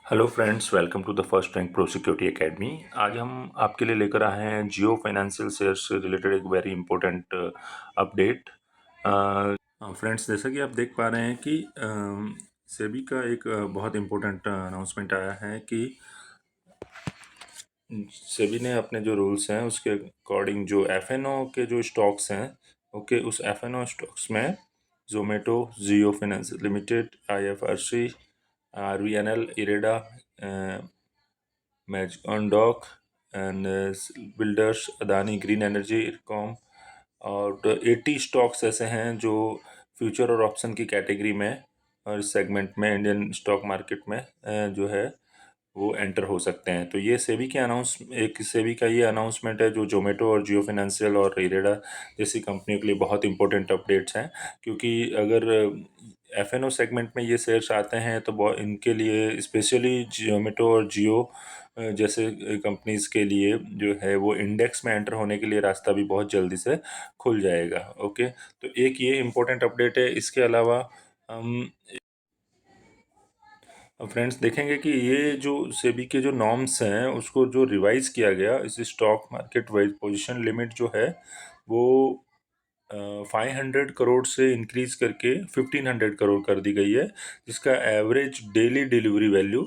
Hello friends, welcome to the first rank pro security academy. आज हम आपके लिए लेकर आए हैं जियो फाइनेंशियल शेयर्स से रिलेटेड एक वेरी इंपॉर्टेंट अपडेट। फ्रेंड्स, जैसा कि आप देख पा रहे हैं कि सेबी का एक बहुत इंपॉर्टेंट अनाउंसमेंट आया है कि सेबी ने अपने जो रूल्स हैं उसके अकॉर्डिंग जो एफएनओ के जो स्टॉक्स हैं, ओके, उस एफएनओ स्टॉक्स में Zomato, Jio finance limited, IFRC, RVNL, Ireda, मैकडॉक and builders, Adani green energy, Ircon और 80 स्टॉक्स ऐसे हैं जो फ्यूचर और ऑप्शन की कैटेगरी में और सेगमेंट में इंडियन स्टॉक मार्केट में जो है वो एंटर हो सकते हैं। तो ये सेबी का ये अनाउंसमेंट है जो जोमेटो और जियो फाइनेंशियल और इरेडा जैसी कंपनियों के लिए बहुत इंपॉर्टेंट अपडेट्स हैं, क्योंकि अगर एफएनओ सेगमेंट में ये शेयर्स आते हैं तो इनके लिए स्पेशली जोमेटो और जियो जैसे कंपनीज के लिए जो है वो इंडेक्स में एंटर होने के लिए रास्ता भी बहुत जल्दी से खुल जाएगा। ओके, तो एक ये इम्पोर्टेंट अपडेट है। इसके अलावा हम फ्रेंड्स देखेंगे कि ये जो सेबी के जो नॉर्म्स हैं उसको जो रिवाइज किया गया, इस stock market wise position limit जो है वो 500 करोड़ से इंक्रीज करके 1500 करोड़ कर दी गई है, जिसका average daily delivery value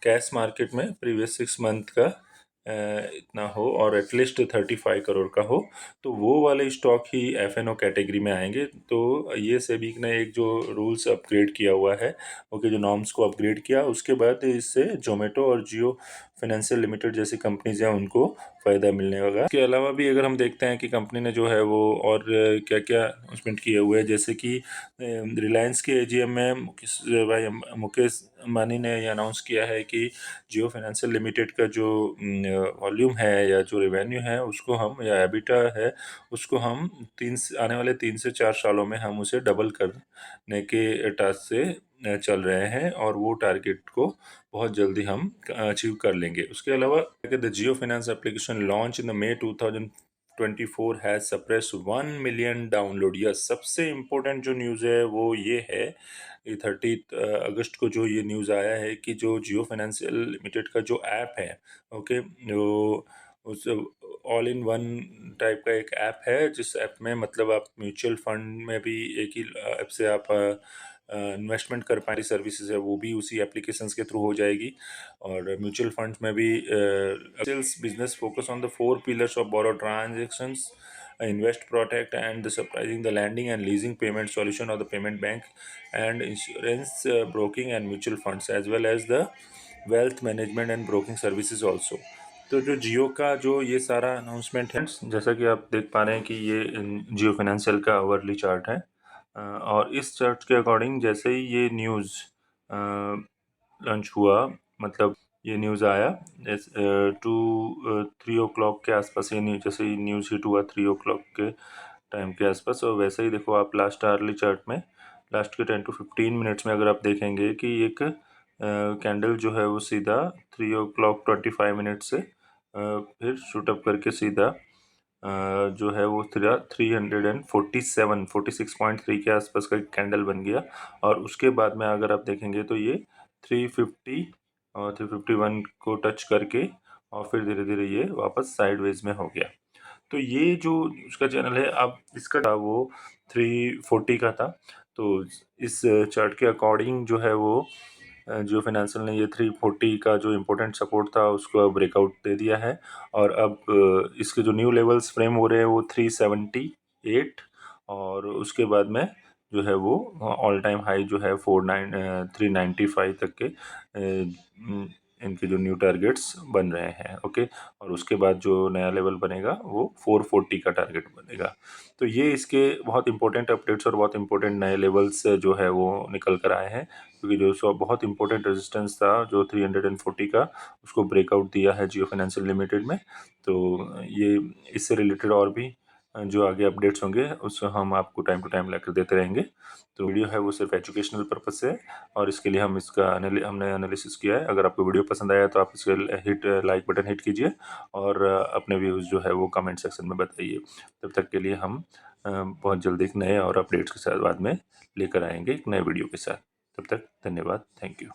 cash market में प्रीवियस 6 मंथ का इतना हो और एटलीस्ट 35 करोड़ का हो, तो वो वाले स्टॉक ही एफएनओ कैटेगरी में आएंगे। तो ये सेबी ने एक जो रूल्स अपग्रेड किया हुआ है, ओके, जो नॉर्म्स को अपग्रेड किया, उसके बाद इससे जोमेटो और जियो फाइनेंशियल लिमिटेड जैसी कंपनीज हैं उनको फ़ायदा मिलने लगा। इसके अलावा भी अगर हम देखते हैं कि कंपनी ने जो है वो और क्या क्या अनाउंसमेंट किए हुए हैं, जैसे कि रिलायंस के एजीएम में मुकेश अंबानी ने ये अनाउंस किया है कि जियो फाइनेंशियल लिमिटेड का जो वॉल्यूम है या जो रेवेन्यू है उसको हम, या एबिटा है, उसको हम आने वाले 3 से 4 सालों में हम उसे डबल करने के टास्क से चल रहे हैं और वो टारगेट को बहुत जल्दी हम अचीव कर लेंगे। उसके अलावा the Jio finance application launch in the May 2024 has suppress 1 million download. Yes, सबसे इम्पोर्टेंट जो न्यूज़ है वो ये है, ये 30 अगस्त को जो ये न्यूज़ आया है कि जो जियो फाइनेंशियल लिमिटेड का जो ऐप है, ओके, जो उस ऑल इन वन टाइप का एक ऐप है, जिस ऐप में मतलब आप म्यूचुअल फंड में भी एक ही ऐप से आप इन्वेस्टमेंट कर पाएंगे। सर्विसेज है वो भी उसी एप्लीकेशंस के थ्रू हो जाएगी। और म्यूचुअल फंड्स में भी sales business focus on the 4 pillars of borrow transactions, invest, protect, and the surprising the lending and leasing payment solution of the payment bank and insurance broking and mutual funds as well as the wealth management and broking services also। तो जो जियो का जो ये सारा announcement है, जैसा कि आप देख पा रहे हैं कि ये जियो फाइनेंशियल का आवरली चार्ट है, और इस चार्ट के अकॉर्डिंग जैसे ही ये न्यूज़ लॉन्च हुआ, मतलब ये न्यूज़ आया 3 o'clock के आसपास, ये न्यूज़ जैसे ही न्यूज़ हिट हुआ 3 o'clock के टाइम के आसपास, और वैसे ही देखो आप लास्ट आवरली चार्ट में लास्ट के 10 to 15 मिनट्स में अगर आप देखेंगे कि एक कैंडल जो है वो सीधा 3 o'clock 25 मिनट से फिर शूटअप करके सीधा जो है वो 347 46.3 के आसपास का एक कैंडल बन गया। और उसके बाद में अगर आप देखेंगे तो ये 350 और 351 को टच करके और फिर धीरे धीरे ये वापस साइडवेज में हो गया। तो ये जो उसका चैनल है, अब इसका था वो 340 का था। तो इस चार्ट के अकॉर्डिंग जो है वो जियो फाइनेंशियल ने ये 340 का जो इम्पोर्टेंट सपोर्ट था उसको ब्रेकआउट दे दिया है। और अब इसके जो न्यू लेवल्स फ्रेम हो रहे हैं वो 378, और उसके बाद में जो है वो ऑल टाइम हाई जो है 395 तक के इनके जो न्यू टारगेट्स बन रहे हैं। ओके, और उसके बाद जो नया लेवल बनेगा वो 440 का टारगेट बनेगा। तो ये इसके बहुत इंपॉर्टेंट अपडेट्स और बहुत इंपॉर्टेंट नए लेवल्स जो है वो निकल कर आए हैं, क्योंकि जो बहुत इंपॉर्टेंट रेजिस्टेंस था जो 340 का, उसको ब्रेकआउट दिया है जियो फाइनेंशियल लिमिटेड में। तो ये इससे रिलेटेड और भी जो आगे अपडेट्स होंगे उसको हम आपको टाइम टू टाइम लेकर देते रहेंगे। तो वीडियो है वो सिर्फ एजुकेशनल पर्पज से है, और इसके लिए हमने एनालिसिस किया है। अगर आपको वीडियो पसंद आया तो आप इसके लाइक बटन हिट कीजिए और अपने व्यूज़ जो है वो कमेंट सेक्शन में बताइए। तब तक के लिए हम बहुत जल्दी एक नए और अपडेट्स के साथ बाद में लेकर आएंगे, एक नए वीडियो के साथ। तब तक धन्यवाद, थैंक यू।